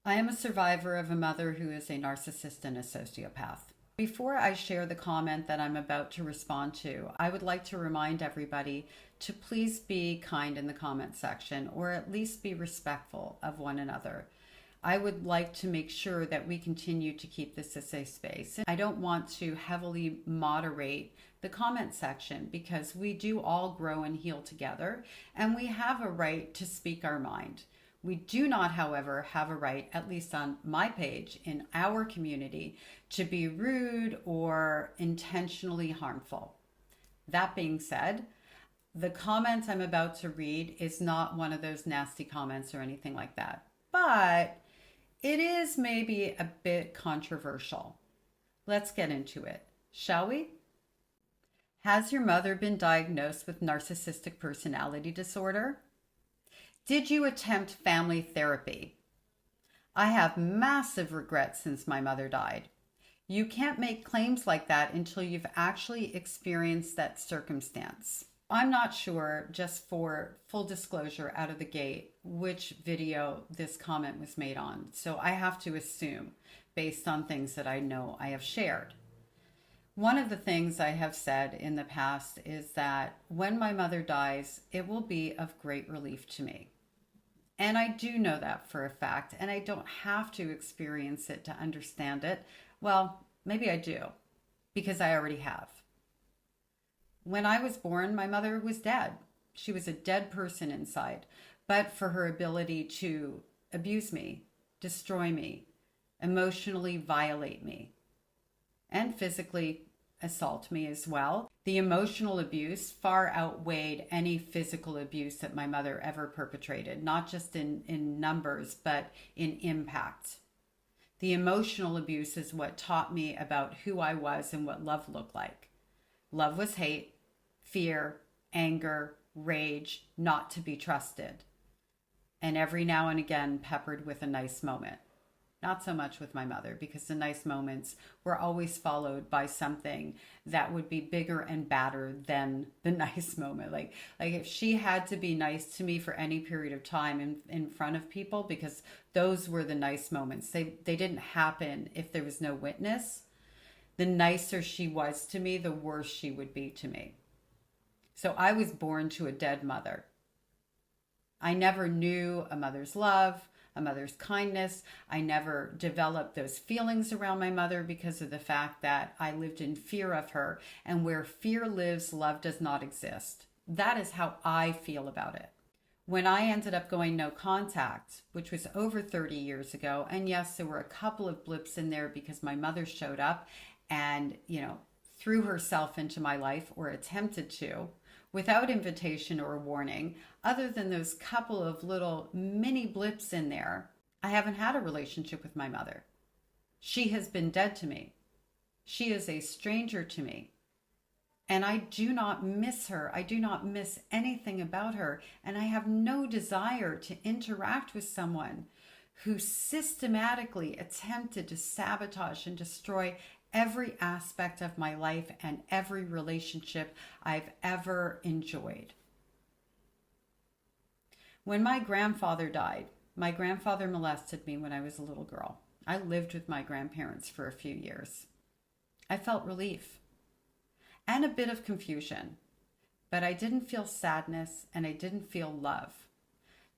I am a survivor of a mother who is a narcissist and a sociopath. Before I share the comment that I'm about to respond to, I would like to remind everybody to please be kind in the comment section or at least be respectful of one another. I would like to make sure that we continue to keep this a safe space. I don't want to heavily moderate the comment section because we do all grow and heal together and we have a right to speak our mind. We do not, however, have a right, at least on my page, in our community, to be rude or intentionally harmful. That being said, the comment I'm about to read is not one of those nasty comments or anything like that, but it is maybe a bit controversial. Let's get into it, shall we? Has your mother been diagnosed with narcissistic personality disorder? Did you attempt family therapy? I have massive regrets since my mother died. You can't make claims like that until you've actually experienced that circumstance. I'm not sure, just for full disclosure out of the gate, which video this comment was made on. So I have to assume based on things that I know I have shared. One of the things I have said in the past is that when my mother dies, it will be of great relief to me. And I do know that for a fact, and I don't have to experience it to understand it. Well, maybe I do, because I already have. When I was born, my mother was dead. She was a dead person inside, but for her ability to abuse me, destroy me, emotionally violate me, and physically assault me as well. The emotional abuse far outweighed any physical abuse that my mother ever perpetrated, not just in numbers, but in impact. The emotional abuse is what taught me about who I was and what love looked like. Love was hate, fear, anger, rage, not to be trusted. And every now and again peppered with a nice moment. Not so much with my mother, because the nice moments were always followed by something that would be bigger and badder than the nice moment. Like if she had to be nice to me for any period of time in front of people, because those were the nice moments. They didn't happen if there was no witness. The nicer she was to me, the worse she would be to me. So I was born to a dead mother. I never knew a mother's love, a mother's kindness. I never developed those feelings around my mother because of the fact that I lived in fear of her. And where fear lives, love does not exist. That is how I feel about it. When I ended up going no contact, which was over 30 years ago, and yes, there were a couple of blips in there because my mother showed up and, threw herself into my life, or attempted to, without invitation or warning. Other than those couple of little mini blips in there, I haven't had a relationship with my mother. She has been dead to me. She is a stranger to me. And I do not miss her. I do not miss anything about her. And I have no desire to interact with someone who systematically attempted to sabotage and destroy every aspect of my life and every relationship I've ever enjoyed. When my grandfather died, my grandfather molested me when I was a little girl. I lived with my grandparents for a few years. I felt relief and a bit of confusion, but I didn't feel sadness and I didn't feel love.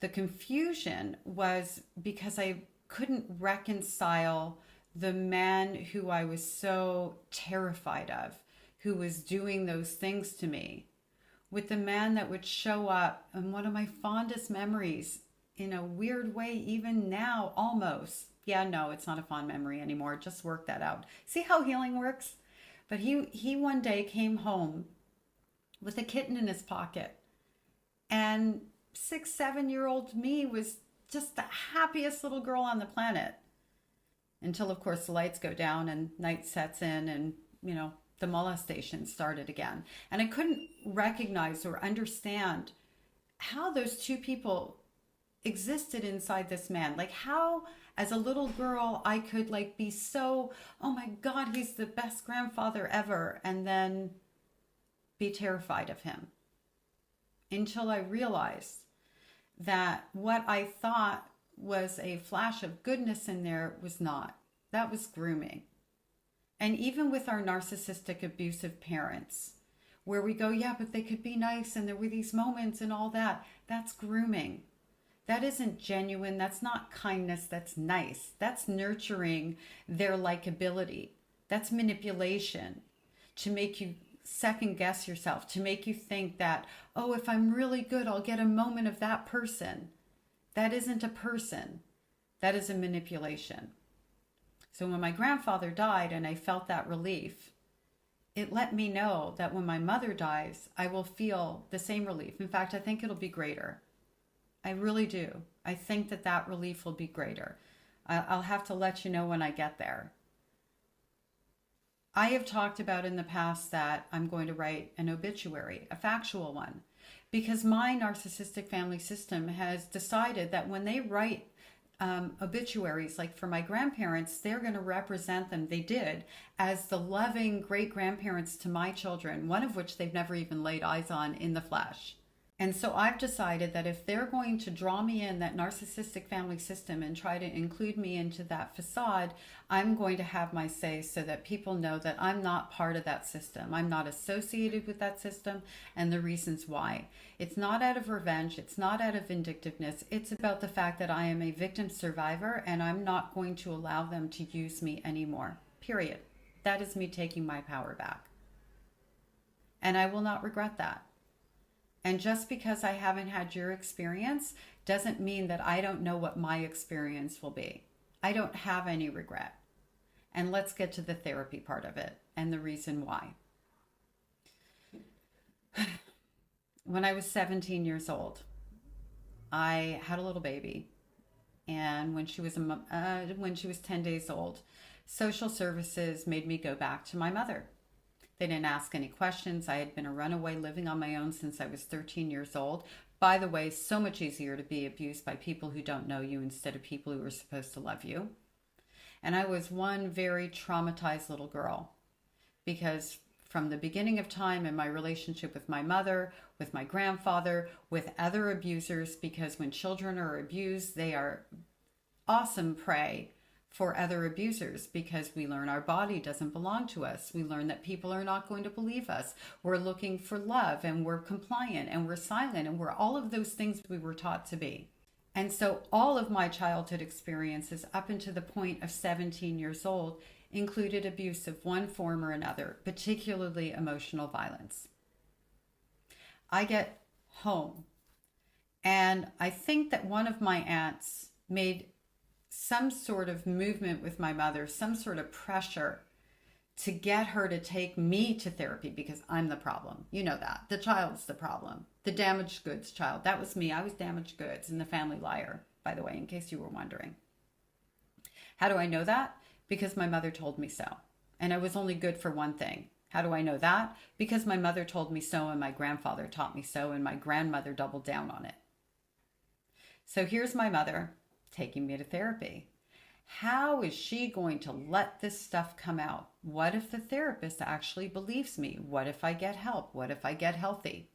The confusion was because I couldn't reconcile the man who I was so terrified of, who was doing those things to me, with the man that would show up. And one of my fondest memories, in a weird way, even now, almost. Yeah, no, it's not a fond memory anymore. Just work that out. See how healing works? But he one day came home with a kitten in his pocket. And 6-7-year-old me was just the happiest little girl on the planet. Until, of course, the lights go down and night sets in and, the molestation started again. And I couldn't recognize or understand how those two people existed inside this man. Like how, as a little girl, I could be so, oh my God, he's the best grandfather ever, and then be terrified of him. Until I realized that what I thought was a flash of goodness in there was not. That was grooming. And even with our narcissistic abusive parents, where we go, yeah, but they could be nice and there were these moments and all that, that's grooming. That isn't genuine. That's not kindness. That's nice. That's nurturing their likability. That's manipulation to make you second guess yourself, to make you think that, oh, if I'm really good, I'll get a moment of that person. That isn't a person. That is a manipulation. So when my grandfather died and I felt that relief, it let me know that when my mother dies, I will feel the same relief. In fact, I think it'll be greater. I really do. I think that that relief will be greater. I'll have to let you know when I get there. I have talked about in the past that I'm going to write an obituary, a factual one, because my narcissistic family system has decided that when they write obituaries, like for my grandparents, they're going to represent them, they did, as the loving great-grandparents to my children, one of which they've never even laid eyes on in the flesh. And so I've decided that if they're going to draw me in that narcissistic family system and try to include me into that facade, I'm going to have my say so that people know that I'm not part of that system. I'm not associated with that system and the reasons why. It's not out of revenge. It's not out of vindictiveness. It's about the fact that I am a victim survivor and I'm not going to allow them to use me anymore. Period. That is me taking my power back. And I will not regret that. And just because I haven't had your experience doesn't mean that I don't know what my experience will be. I don't have any regret. And let's get to the therapy part of it and the reason why. When I was 17 years old, I had a little baby. And when she was 10 days old, social services made me go back to my mother. They didn't ask any questions. I had been a runaway living on my own since I was 13 years old. By the way, so much easier to be abused by people who don't know you instead of people who are supposed to love you. And I was one very traumatized little girl because from the beginning of time in my relationship with my mother, with my grandfather, with other abusers, because when children are abused, they are awesome prey for other abusers because we learn our body doesn't belong to us. We learn that people are not going to believe us. We're looking for love and we're compliant and we're silent and we're all of those things we were taught to be. And so all of my childhood experiences up until the point of 17 years old included abuse of one form or another, particularly emotional violence. I get home and I think that one of my aunts made some sort of movement with my mother, some sort of pressure to get her to take me to therapy because I'm the problem. You know that. The child's the problem. The damaged goods child. That was me. I was damaged goods and the family liar, by the way, in case you were wondering. How do I know that? Because my mother told me so. And I was only good for one thing. How do I know that? Because my mother told me so and my grandfather taught me so and my grandmother doubled down on it. So here's my mother taking me to therapy. How is she going to let this stuff come out? What if the therapist actually believes me? What if I get help? What if I get healthy?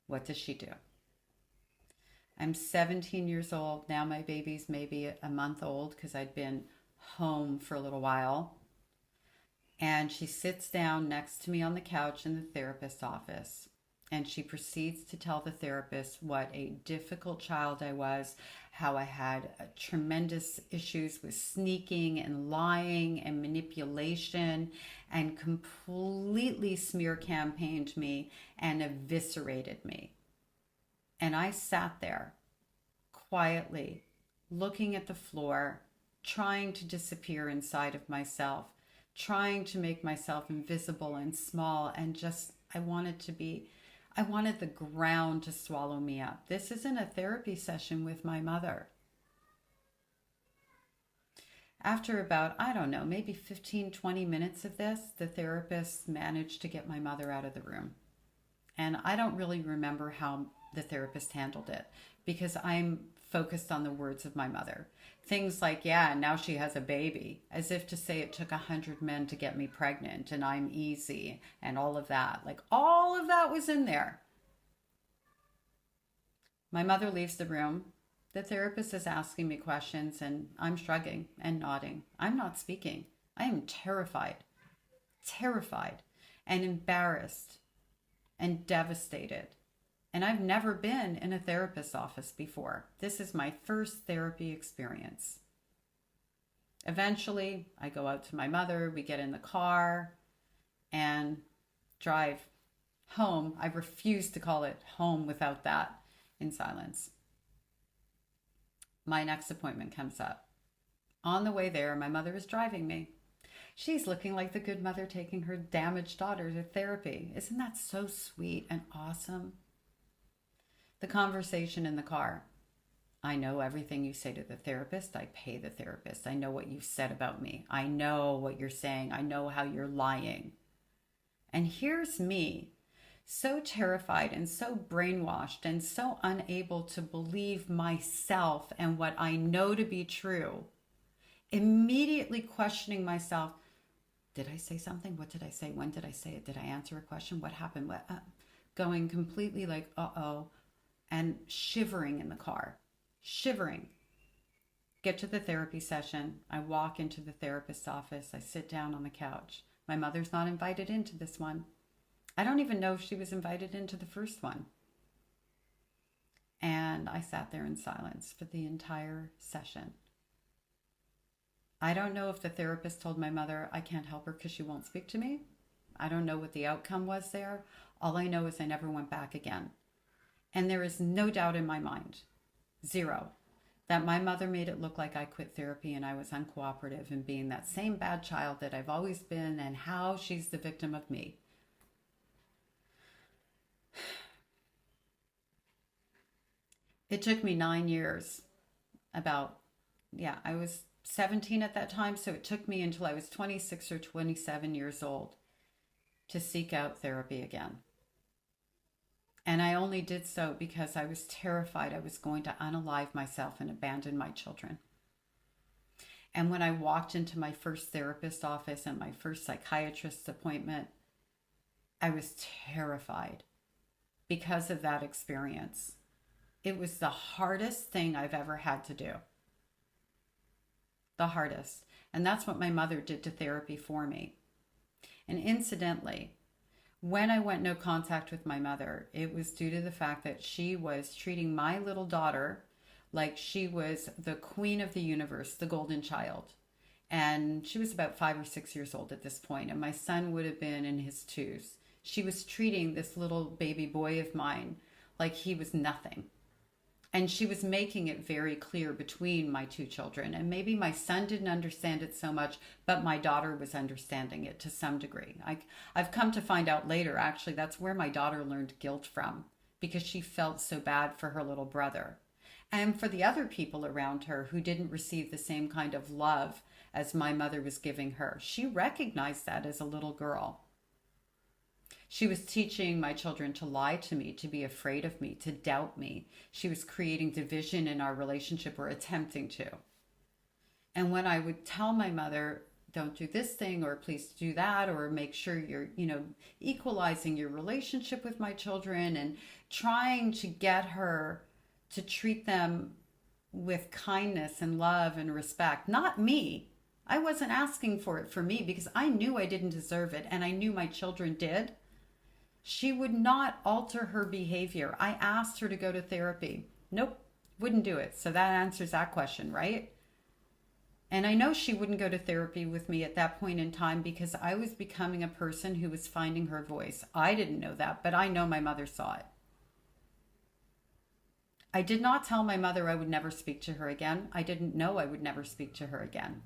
What does she do? I'm 17 years old. Now my baby's maybe a month old because I'd been home for a little while. And she sits down next to me on the couch in the therapist's office. And she proceeds to tell the therapist what a difficult child I was, how I had tremendous issues with sneaking and lying and manipulation, and completely smear campaigned me and eviscerated me. And I sat there quietly, looking at the floor, trying to disappear inside of myself, trying to make myself invisible and small, and just, I wanted the ground to swallow me up. This isn't a therapy session with my mother. After about, I don't know, maybe 15, 20 minutes of this, the therapist managed to get my mother out of the room. And I don't really remember how the therapist handled it because I'm focused on the words of my mother. Things like, yeah, now she has a baby, as if to say it took 100 men to get me pregnant and I'm easy and all of that. Like all of that was in there. My mother leaves the room. The therapist is asking me questions and I'm shrugging and nodding. I'm not speaking. I am terrified and embarrassed and devastated. And I've never been in a therapist's office before. This is my first therapy experience. Eventually, I go out to my mother, we get in the car and drive home. I refuse to call it home without that, in silence. My next appointment comes up. On the way there, my mother is driving me. She's looking like the good mother taking her damaged daughter to therapy. Isn't that so sweet and awesome? The conversation in the car. I know everything you say to the therapist. I pay the therapist. I know what you've said about me. I know what you're saying. I know how you're lying. And here's me, so terrified and so brainwashed and so unable to believe myself and what I know to be true, immediately questioning myself. Did I say something? What did I say? When did I say it? Did I answer a question? What happened? Going completely like, uh-oh, and shivering in the car. Shivering. Get to the therapy session. I walk into the therapist's office. I sit down on the couch. My mother's not invited into this one. I don't even know if she was invited into the first one. And I sat there in silence for the entire session. I don't know if the therapist told my mother I can't help her because she won't speak to me. I don't know what the outcome was there. All I know is I never went back again. And there is no doubt in my mind, zero, that my mother made it look like I quit therapy and I was uncooperative and being that same bad child that I've always been and how she's the victim of me. It took me 9 years, I was 17 at that time, so it took me until I was 26 or 27 years old to seek out therapy again. And I only did so because I was terrified I was going to unalive myself and abandon my children. And when I walked into my first therapist office and my first psychiatrist's appointment, I was terrified because of that experience. It was the hardest thing I've ever had to do. The hardest. And that's what my mother did to therapy for me. And incidentally, when I went no contact with my mother, it was due to the fact that she was treating my little daughter like she was the queen of the universe, the golden child. And she was about 5 or 6 years old at this point, and my son would have been in his twos. She was treating this little baby boy of mine like he was nothing. And she was making it very clear between my two children. And maybe my son didn't understand it so much, but my daughter was understanding it to some degree. I've come to find out later, actually, that's where my daughter learned guilt from, because she felt so bad for her little brother. And for the other people around her who didn't receive the same kind of love as my mother was giving her. She recognized that as a little girl. She was teaching my children to lie to me, to be afraid of me, to doubt me. She was creating division in our relationship, or attempting to. And when I would tell my mother, don't do this thing, or please do that, or make sure you're, equalizing your relationship with my children and trying to get her to treat them with kindness and love and respect, not me. I wasn't asking for it for me because I knew I didn't deserve it, and I knew my children did. She would not alter her behavior. I asked her to go to therapy. Nope, wouldn't do it. So that answers that question, right? And I know she wouldn't go to therapy with me at that point in time because I was becoming a person who was finding her voice. I didn't know that, but I know my mother saw it. I did not tell my mother I would never speak to her again. I didn't know I would never speak to her again.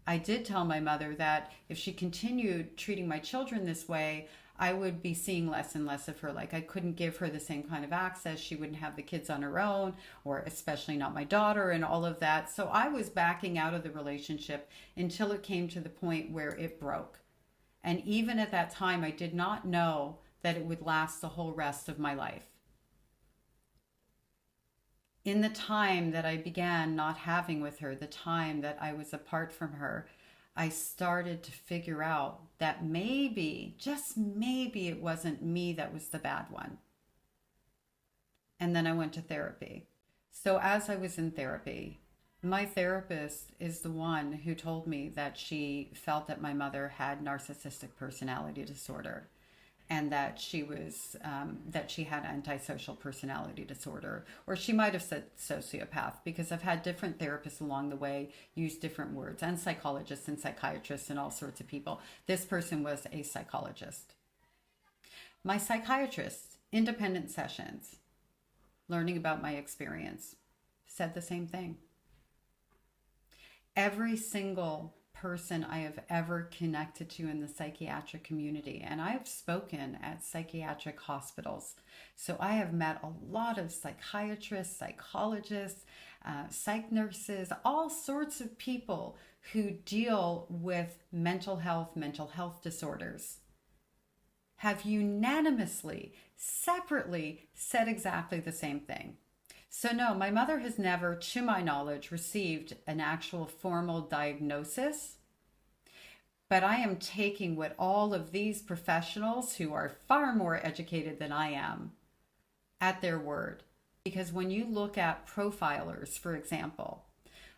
I did tell my mother that if she continued treating my children this way, I would be seeing less and less of her. Like, I couldn't give her the same kind of access. She wouldn't have the kids on her own, or especially not my daughter, and all of that. So I was backing out of the relationship until it came to the point where it broke. And even at that time, I did not know that it would last the whole rest of my life. In the time that I began not having with her, the time that I was apart from her, I started to figure out that maybe, just maybe, it wasn't me that was the bad one. And then I went to therapy. So as I was in therapy, my therapist is the one who told me that she felt that my mother had narcissistic personality disorder, and that she had antisocial personality disorder, or she might have said sociopath, because I've had different therapists along the way use different words, and psychologists and psychiatrists and all sorts of people. This person was a psychologist. My psychiatrist, independent sessions, learning about my experience, said the same thing. Every single person I have ever connected to in the psychiatric community, and I have spoken at psychiatric hospitals, so I have met a lot of psychiatrists, psychologists, psych nurses, all sorts of people who deal with mental health disorders, have unanimously, separately said exactly the same thing. So no, my mother has never, to my knowledge, received an actual formal diagnosis, but I am taking what all of these professionals, who are far more educated than I am, at their word. Because when you look at profilers, for example,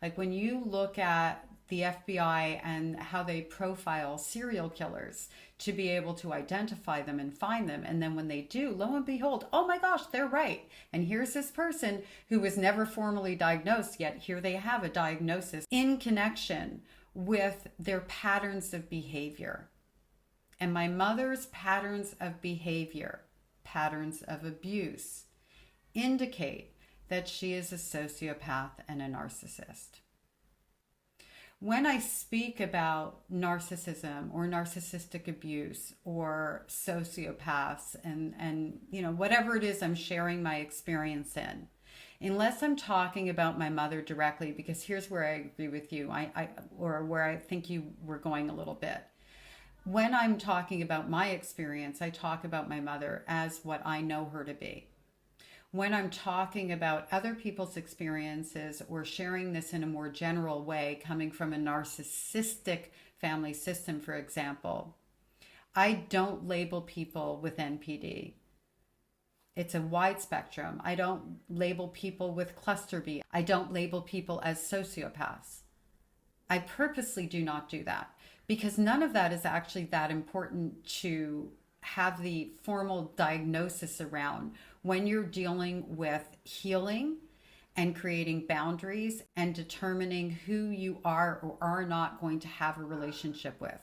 like when you look at the FBI and how they profile serial killers to be able to identify them and find them. And then when they do, lo and behold, oh my gosh, they're right. And here's this person who was never formally diagnosed, yet here they have a diagnosis in connection with their patterns of behavior. And my mother's patterns of behavior, patterns of abuse, indicate that she is a sociopath and a narcissist. When I speak about narcissism or narcissistic abuse or sociopaths and whatever it is I'm sharing my experience in, unless I'm talking about my mother directly, because here's where I agree with you, or where I think you were going a little bit. When I'm talking about my experience, I talk about my mother as what I know her to be. When I'm talking about other people's experiences or sharing this in a more general way, coming from a narcissistic family system, for example, I don't label people with NPD. It's a wide spectrum. I don't label people with cluster B. I don't label people as sociopaths. I purposely do not do that, because none of that is actually that important to have the formal diagnosis around when you're dealing with healing and creating boundaries and determining who you are or are not going to have a relationship with.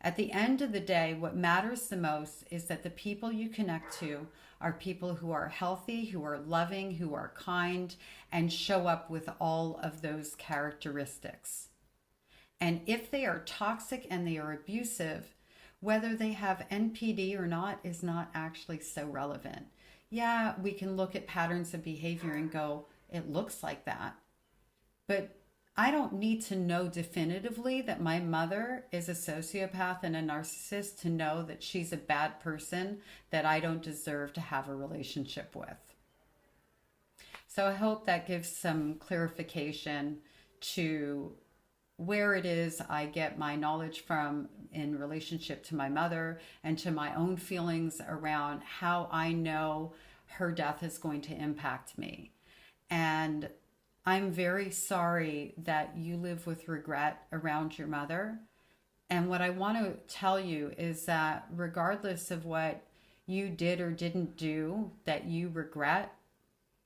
At the end of the day, what matters the most is that the people you connect to are people who are healthy, who are loving, who are kind, and show up with all of those characteristics. And if they are toxic and they are abusive, whether they have NPD or not is not actually so relevant. Yeah, we can look at patterns of behavior and go, it looks like that. But I don't need to know definitively that my mother is a sociopath and a narcissist to know that she's a bad person that I don't deserve to have a relationship with. So I hope that gives some clarification to where it is I get my knowledge from in relationship to my mother and to my own feelings around how I know her death is going to impact me. And I'm very sorry that you live with regret around your mother. And what I want to tell you is that regardless of what you did or didn't do that you regret,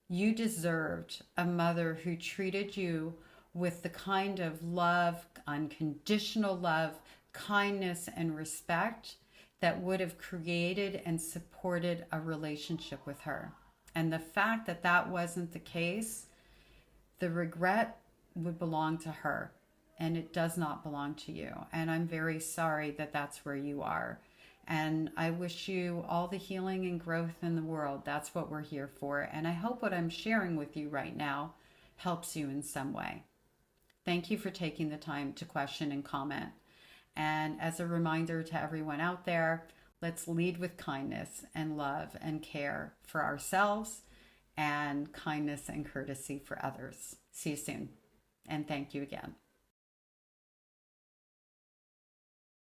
you deserved a mother who treated you with the kind of love, unconditional love, kindness, and respect that would have created and supported a relationship with her. And the fact that that wasn't the case, the regret would belong to her, and it does not belong to you. And I'm very sorry that that's where you are. And I wish you all the healing and growth in the world. That's what we're here for. And I hope what I'm sharing with you right now helps you in some way. Thank you for taking the time to question and comment. And as a reminder to everyone out there, let's lead with kindness and love and care for ourselves and kindness and courtesy for others. See you soon. And thank you again.